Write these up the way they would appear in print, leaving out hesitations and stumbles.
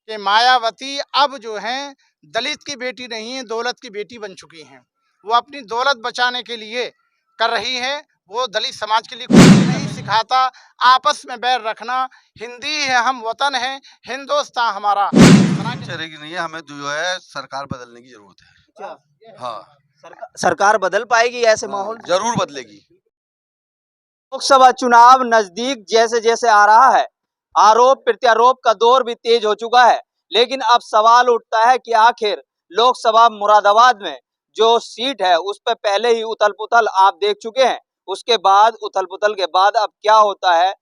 कि मायावती अब जो हैं दलित की बेटी नहीं है, दौलत की बेटी बन चुकी हैं। वो अपनी दौलत बचाने के लिए कर रही है, वो दलित समाज के लिए कुछ भी नहीं सिखाता। आपस में बैर रखना, हिंदी है हम वतन है, हिंदुस्तान हमारा। चलेगी नहीं है, हमें जो है सरकार बदलने की जरूरत है। अच्छा, हाँ, सरकार बदल पाएगी ऐसे माहौल? जरूर बदलेगी। लोकसभा चुनाव नजदीक जैसे जैसे आ रहा है, आरोप प्रत्यारोप का दौर भी तेज हो चुका है। लेकिन अब सवाल उठता है कि आखिर लोकसभा मुरादाबाद में जो सीट है उस पर पहले ही उथल पुथल आप देख चुके हैं। उसके बाद उथल पुथल के बाद अब क्या होता है,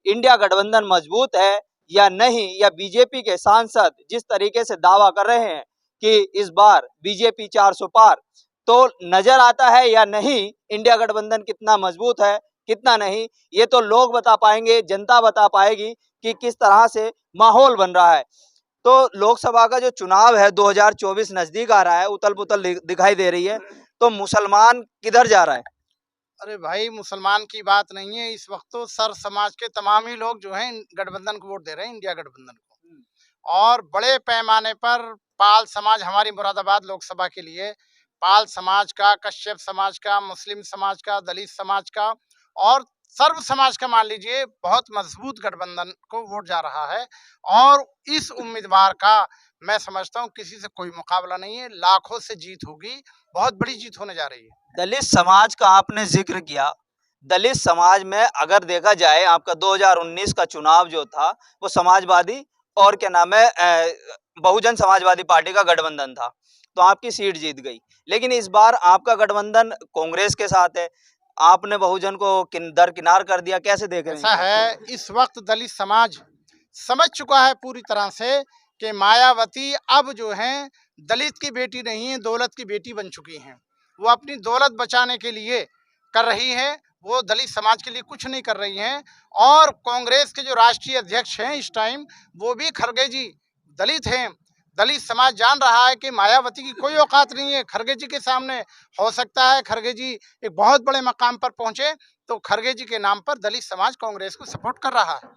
इंडिया गठबंधन मजबूत है या नहीं, या बीजेपी के सांसद जिस तरीके से दावा कर रहे हैं कि इस बार बीजेपी 400 पार, तो नजर आता है या नहीं इंडिया गठबंधन कितना मजबूत है कितना नहीं, ये तो लोग बता पाएंगे, जनता बता पाएगी कि किस तरह से माहौल बन रहा है। तो लोकसभा का जो चुनाव है 2024 नजदीक आ रहा है, उथल पुथल दिखाई दे रही है, तो मुसलमान किधर जा रहा है? अरे भाई, मुसलमान की बात नहीं है, इस वक्त तो सर समाज के तमाम ही लोग जो हैं गठबंधन को वोट दे रहे हैं, इंडिया गठबंधन को। और बड़े पैमाने पर पाल समाज हमारी मुरादाबाद लोकसभा के लिए, पाल समाज का, कश्यप समाज का, मुस्लिम समाज का, दलित समाज का और सर्व समाज का, मान लीजिए, बहुत मजबूत गठबंधन को वोट जा रहा है। और इस उम्मीदवार का मैं समझता हूँ किसी से कोई मुकाबला नहीं है, लाखों से जीत होगी, बहुत बड़ी जीत होने जा रही है। दलित समाज का आपने जिक्र किया, दलित समाज में अगर देखा जाए आपका 2019 का चुनाव जो था वो समाजवादी और क्या नाम है बहुजन समाजवादी पार्टी का गठबंधन था, तो आपकी सीट जीत गई। लेकिन इस बार आपका गठबंधन कांग्रेस के साथ है, आपने बहुजन को दरकिनार कर दिया, कैसे देख रहे हैं? ऐसा है, इस वक्त दलित समाज समझ चुका है पूरी तरह से कि मायावती अब जो हैं दलित की बेटी नहीं है, दौलत की बेटी बन चुकी हैं। वो अपनी दौलत बचाने के लिए कर रही है, वो दलित समाज के लिए कुछ नहीं कर रही हैं। और कांग्रेस के जो राष्ट्रीय अध्यक्ष हैं इस टाइम, वो भी खरगे जी दलित हैं। दलित समाज जान रहा है कि मायावती की कोई औकात नहीं है खरगे जी के सामने। हो सकता है खरगे जी एक बहुत बड़े मकाम पर पहुंचे, तो खरगे जी के नाम पर दलित समाज कांग्रेस को सपोर्ट कर रहा है।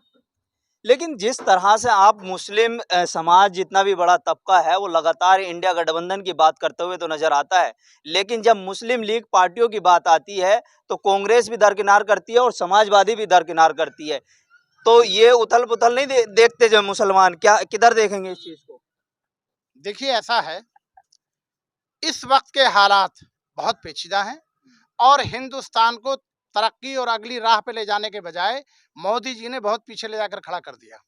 लेकिन जिस तरह से आप मुस्लिम समाज जितना भी बड़ा तबका है वो लगातार इंडिया गठबंधन की बात करते हुए तो नजर आता है, लेकिन जब मुस्लिम लीग पार्टियों की बात आती है तो कांग्रेस भी दरकिनार करती है और समाजवादी भी दरकिनार करती है। तो ये उथल पुथल नहीं देखते जब मुसलमान, क्या किधर देखेंगे इस चीज को? देखिए, ऐसा है, इस वक्त के हालात बहुत पेचीदा हैं और हिंदुस्तान को तरक्की और अगली राह पे ले जाने के बजाय मोदी जी ने बहुत पीछे ले जाकर खड़ा कर दिया।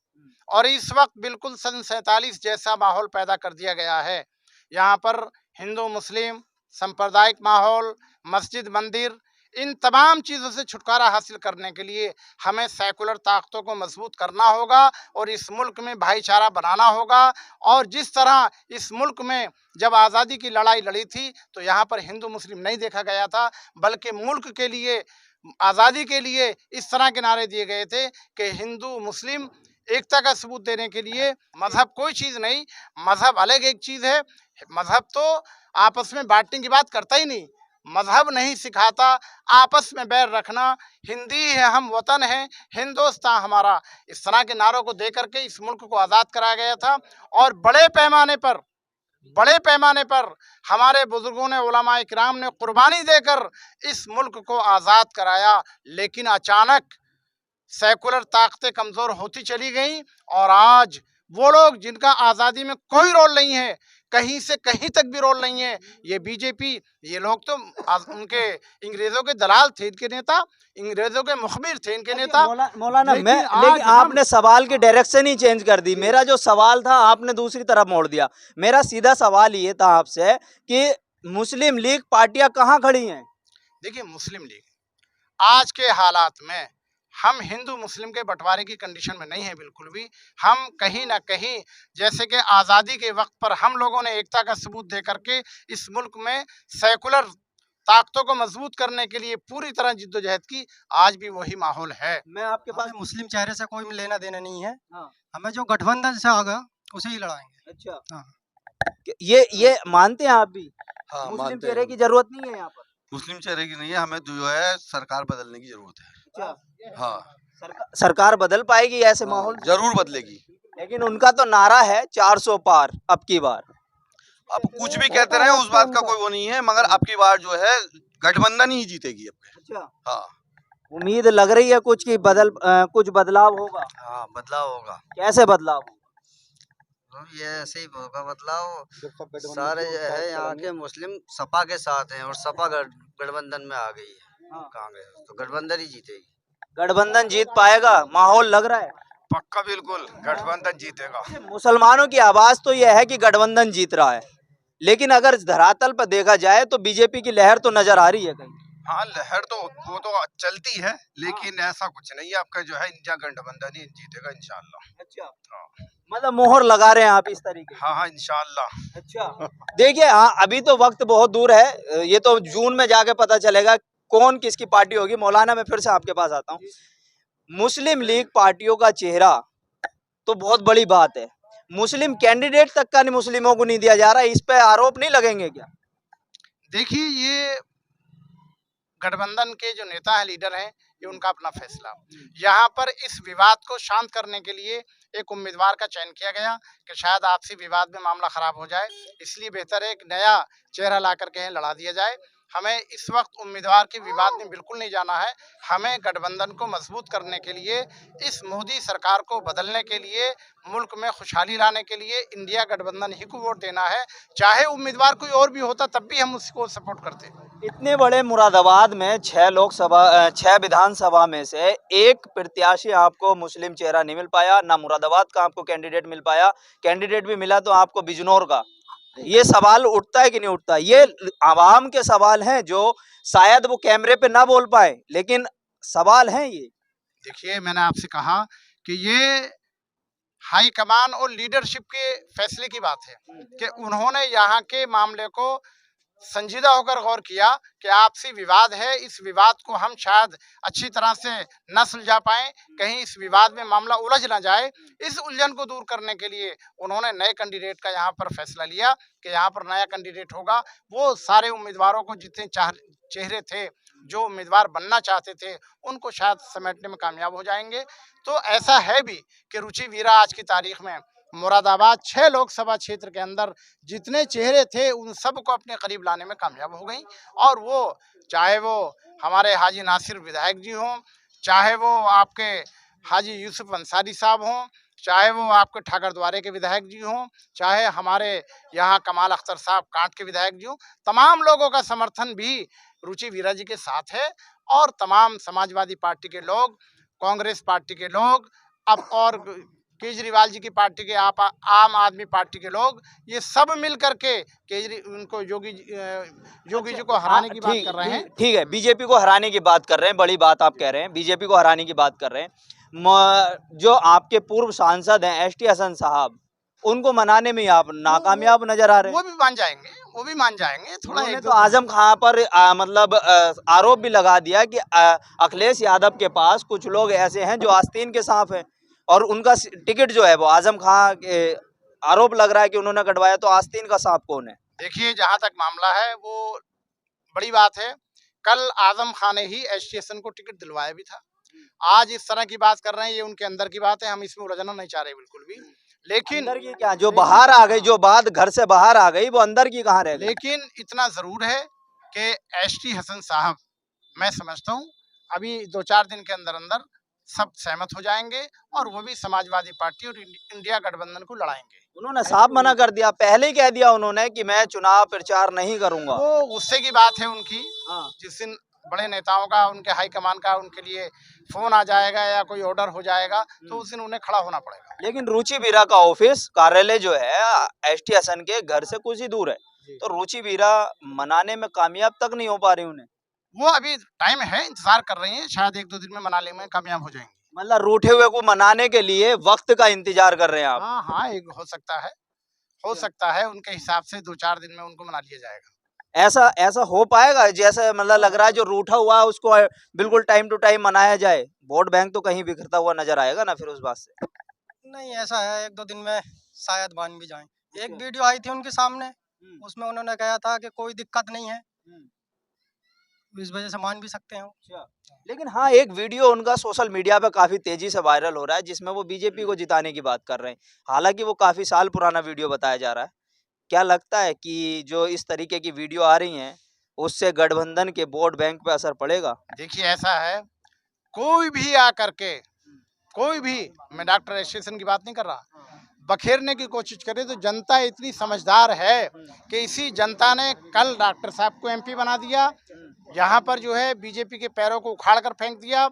और इस वक्त बिल्कुल सन 47 जैसा माहौल पैदा कर दिया गया है। यहाँ पर हिंदू मुस्लिम सांप्रदायिक माहौल, मस्जिद मंदिर, इन तमाम चीज़ों से छुटकारा हासिल करने के लिए हमें सेकुलर ताकतों को मजबूत करना होगा और इस मुल्क में भाईचारा बनाना होगा। और जिस तरह इस मुल्क में जब आज़ादी की लड़ाई लड़ी थी तो यहाँ पर हिंदू मुस्लिम नहीं देखा गया था, बल्कि मुल्क के लिए, आज़ादी के लिए इस तरह के नारे दिए गए थे कि हिंदू मुस्लिम एकता का सबूत देने के लिए। मजहब कोई चीज़ नहीं, मजहब अलग एक चीज़ है। मजहब तो आपस में बांटने की बात करता ही नहीं, मजहब नहीं सिखाता आपस में बैर रखना। हिंदी है हम वतन है, हिंदुस्तान हमारा, इस तरह के नारों को दे करके इस मुल्क को आज़ाद कराया गया था। और बड़े पैमाने पर हमारे बुजुर्गों ने, उलमा इकराम ने कुर्बानी देकर इस मुल्क को आज़ाद कराया। लेकिन अचानक सेकुलर ताकतें कमज़ोर होती चली गईं और आज वो लोग जिनका आज़ादी में कोई रोल नहीं है, कहीं से कहीं तक भी रोल नहीं है, ये बीजेपी, ये लोग तो उनके अंग्रेज़ों के दलाल थे, इनके नेता अंग्रेज़ों के मुखबिर थे, इनके नेता। मौलाना लेकिन आपने सवाल की डायरेक्शन ही चेंज कर दी। मेरा जो सवाल था आपने दूसरी तरफ मोड़ दिया। मेरा सीधा सवाल ये था आपसे कि मुस्लिम लीग पार्टियां कहाँ खड़ी हैं? देखिए, मुस्लिम लीग आज के हालात में, हम हिंदू मुस्लिम के बंटवारे की कंडीशन में नहीं है बिल्कुल भी। हम कहीं ना कहीं, जैसे कि आज़ादी के वक्त पर हम लोगों ने एकता का सबूत दे करके इस मुल्क में सेकुलर ताकतों को मजबूत करने के लिए पूरी तरह जिद्दोजहद की, आज भी वही माहौल है। मैं आपके पास मुस्लिम चेहरे से कोई लेना देना नहीं है। हाँ। हमें जो गठबंधन से आगा उसे ही लड़ाएंगे। अच्छा, हाँ। ये मानते हैं आप भी? हाँ, मुस्लिम मानते चेहरे हैं। की जरूरत नहीं है यहाँ पर? मुस्लिम चेहरे की नहीं है, हमें जो है सरकार बदलने की जरूरत है। अच्छा, हाँ, सरकार बदल पाएगी ऐसे माहौल? जरूर बदलेगी। लेकिन उनका तो नारा है 400 पार अब की बार। अब कुछ भी कहते रहे, उस बात का कोई वो नहीं है, मगर अब की बार जो है गठबंधन ही जीतेगी अब के। अच्छा, हाँ उम्मीद लग रही है कुछ की कुछ बदलाव होगा। हाँ, बदलाव होगा। कैसे बदलाव होगा? तो ये ऐसे ही होगा बदलाव। सारे जो है यहाँ के मुस्लिम सपा के साथ हैं और सपा गठबंधन में आ गई है हाँ। कांग्रेस, तो गठबंधन ही जीतेगी। गठबंधन जीत पाएगा, माहौल लग रहा है। पक्का बिल्कुल गठबंधन जीतेगा। मुसलमानों की आवाज तो यह है कि गठबंधन जीत रहा है, लेकिन अगर धरातल पर देखा जाए तो बीजेपी की लहर तो नजर आ रही है कहीं। हाँ, लहर तो वो तो चलती है, लेकिन ऐसा कुछ नहीं है। आपका जो है इंडिया गठबंधन ही जीतेगा इंशाल्लाह। अच्छा, हाँ मतलब मोहर लगा रहे हैं आप इस तरीके से। हाँ हाँ, इंशाल्लाह। अच्छा, देखिए, हाँ अभी तो वक्त बहुत दूर है, ये तो जून में जाके पता चलेगा कौन किसकी पार्टी होगी। मौलाना, मैं फिर से आपके पास आता हूँ। मुस्लिम लीग पार्टियों का चेहरा तो बहुत बड़ी बात है, मुस्लिम कैंडिडेट तक का नहीं, मुस्लिमों को नहीं दिया जा रहा है, इस पे आरोप नहीं लगेंगे क्या? देखिए, ये गठबंधन के जो नेता हैं, लीडर हैं, ये उनका अपना फैसला। यहाँ पर इस विवाद को शांत करने के लिए एक उम्मीदवार का चयन किया गया कि शायद आपसी विवाद में मामला खराब हो जाए, इसलिए बेहतर है एक नया चेहरा ला करके यहाँ लड़ा दिया जाए। हमें इस वक्त उम्मीदवार के विवाद में बिल्कुल नहीं जाना है। हमें गठबंधन को मजबूत करने के लिए, इस मोदी सरकार को बदलने के लिए, मुल्क में खुशहाली लाने के लिए इंडिया गठबंधन ही को वोट देना है। चाहे उम्मीदवार कोई और भी होता तब भी हम उसको सपोर्ट करते। इतने बड़े मुरादाबाद में 6 विधानसभा में से एक प्रत्याशी आपको मुस्लिम चेहरा नहीं मिल पाया, ना मुरादाबाद का आपको कैंडिडेट मिल पाया। कैंडिडेट भी मिला तो आपको बिजनौर का। ये सवाल उठता है कि नहीं उठता? ये आवाम के सवाल हैं जो शायद वो कैमरे पे ना बोल पाए, लेकिन सवाल हैं ये। देखिए, मैंने आपसे कहा कि ये हाई कमान और लीडरशिप के फैसले की बात है कि उन्होंने यहाँ के मामले को संजीदा होकर गौर किया कि आपसी विवाद है, इस विवाद को हम शायद अच्छी तरह से न सुलझा पाएं, कहीं इस विवाद में मामला उलझ ना जाए। इस उलझन को दूर करने के लिए उन्होंने नए कैंडिडेट का यहाँ पर फैसला लिया कि यहाँ पर नया कैंडिडेट होगा। वो सारे उम्मीदवारों को जितने चेहरे थे, जो उम्मीदवार बनना चाहते थे, उनको शायद समेटने में कामयाब हो जाएंगे। तो ऐसा है भी कि रुचि वीरा आज की तारीख में मुरादाबाद 6 लोकसभा क्षेत्र के अंदर जितने चेहरे थे उन सब को अपने करीब लाने में कामयाब हो गई। और वो चाहे वो हमारे हाजी नासिर विधायक जी हों, चाहे वो आपके हाजी यूसुफ अंसारी साहब हों, चाहे वो आपके ठाकर द्वारे के विधायक जी हों, चाहे हमारे यहाँ कमाल अख्तर साहब कांट के विधायक जी हों, तमाम लोगों का समर्थन भी रुचि वीरा जी के साथ है। और तमाम समाजवादी पार्टी के लोग, कांग्रेस पार्टी के लोग, अब और केजरीवाल जी की पार्टी के, आप आम आदमी पार्टी के लोग, ये सब मिल करके उनको योगी जी को हराने की बात कर रहे हैं। ठीक है, बीजेपी को हराने की बात कर रहे हैं, बड़ी बात आप कह रहे हैं, बीजेपी को हराने की बात कर रहे हैं। जो आपके पूर्व सांसद हैं एसटी हसन साहब, उनको मनाने में आप नाकामयाब नजर आ रहे हैं। वो भी मान जाएंगे, वो भी मान जाएंगे। थोड़ा उन्होंने तो आजम खां पर मतलब आरोप भी लगा दिया कि अखिलेश यादव के पास कुछ लोग ऐसे हैं जो आस्तीन के सांप हैं, और उनका टिकट जो है वो आजम खां के आरोप लग रहा है कि उन्होंने कटवाया। तो आस्तीन का सांप कौन है? देखिए, जहां तक मामला है वो बड़ी बात है। कल आजम खान ने ही एसोसिएशन को टिकट दिलवाया भी था। आज इस तरह की बात कर रहे हैं, ये उनके अंदर की बात है, हम इसमें उलझना नहीं चाह रहे बिल्कुल भी। लेकिन अंदर की क्या, जो बाहर आ गई, जो बात घर से बाहर आ गई, वो अंदर की कहाँ रह गई? लेकिन इतना जरूर है कि एसटी हसन साहब, मैं समझता हूँ अभी 2-4 दिन के अंदर अंदर सब सहमत हो जाएंगे और वो भी समाजवादी पार्टी और इंडिया गठबंधन को लड़ाएंगे। उन्होंने साफ मना कर दिया, पहले ही कह दिया उन्होंने कि मैं चुनाव प्रचार नहीं करूंगा। वो गुस्से की बात है उनकी। हाँ। जिस दिन बड़े नेताओं का, उनके हाईकमान का उनके लिए फोन आ जाएगा या कोई ऑर्डर हो जाएगा तो उस दिन उन्हें खड़ा होना पड़ेगा। लेकिन रुचि वीरा का ऑफिस कार्यालय जो है एसटी हसन के घर से कुछ ही दूर है, तो रुचि वीरा मनाने में कामयाब तक नहीं हो पा रही उन्हें। वो अभी टाइम है, इंतजार कर रही हैं, शायद 1-2 दिन में मनाने में कामयाब हो जाएंगी। मतलब रूठे हुए को मनाने के लिए वक्त का इंतजार कर रहे हैं आप? हाँ हाँ, एक हो सकता है उनके हिसाब से 2-4 दिन में उनको मना लिया जाएगा। ऐसा हो पाएगा? जैसे मतलब लग रहा है जो रूठा हुआ है उसको बिल्कुल टाइम टू टाइम मनाया जाए। वोट बैंक तो कहीं बिखरता हुआ नजर आएगा ना फिर उस बात से। नहीं, ऐसा है 1-2 दिन में शायद मान भी जाएं। एक वीडियो आई थी उनके सामने, उसमें उन्होंने कहा था कि कोई दिक्कत नहीं है, इस वजह से मान भी सकते हैं वो। लेकिन हाँ, एक वीडियो उनका सोशल मीडिया पे काफी तेजी से वायरल हो रहा है जिसमें वो बीजेपी को जिताने की बात कर रहे हैं। हालांकि वो काफी साल पुराना वीडियो बताया जा रहा है। क्या लगता है कि जो इस तरीके की वीडियो आ रही हैं उससे गठबंधन के वोट बैंक पे असर पड़ेगा? देखिए ऐसा है, कोई भी आकर के, कोई भी, मैं डॉक्टर एसोसिएशन की बात नहीं कर रहा, बखेरने की कोशिश करे तो जनता इतनी समझदार है कि इसी जनता ने कल डॉक्टर साहब को एमपी बना दिया, यहाँ पर जो है बीजेपी के पैरों को उखाड़ कर फेंक दिया।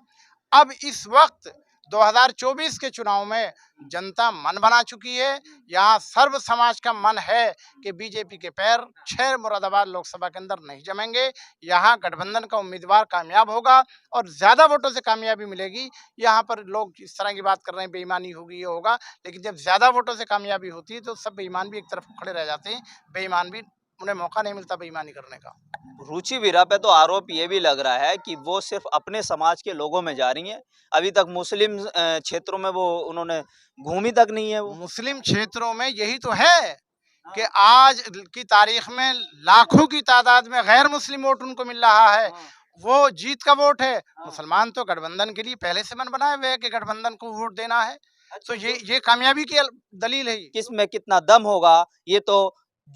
अब इस वक्त 2024 के चुनाव में जनता मन बना चुकी है। यहाँ सर्व समाज का मन है कि बीजेपी के पैर 6 मुरादाबाद लोकसभा के अंदर नहीं जमेंगे। यहाँ गठबंधन का उम्मीदवार कामयाब होगा और ज़्यादा वोटों से कामयाबी मिलेगी। यहाँ पर लोग इस तरह की बात कर रहे हैं बेईमानी होगी, ये होगा, लेकिन जब ज़्यादा वोटों से कामयाबी होती है तो सब बेईमान भी एक तरफ खड़े रह जाते हैं। बेईमान भी, उन्हें मौका नहीं मिलता बेईमानी करने का। रुचि वीरा पे तो आरोप ये भी लग रहा है कि वो सिर्फ अपने समाज के लोगों में जा रही हैं। अभी तक मुस्लिम क्षेत्रों में वो उन्होंने घूमी तक नहीं है। वो मुस्लिम क्षेत्रों में यही तो है कि आज की तारीख में लाखों की तादाद में गैर मुस्लिम वोट उनको मिल रहा है। वो जीत का वोट है। मुसलमान तो गठबंधन के लिए पहले से मन बनाए हुए हैं कि गठबंधन को वोट देना है। तो ये कामयाबी की दलील है। किस में कितना दम होगा ये तो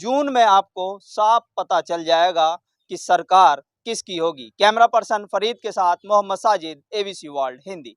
जून में आपको साफ पता चल जाएगा कि सरकार किसकी होगी। कैमरा पर्सन फरीद के साथ मोहम्मद साजिद, एबीसी वर्ल्ड हिंदी।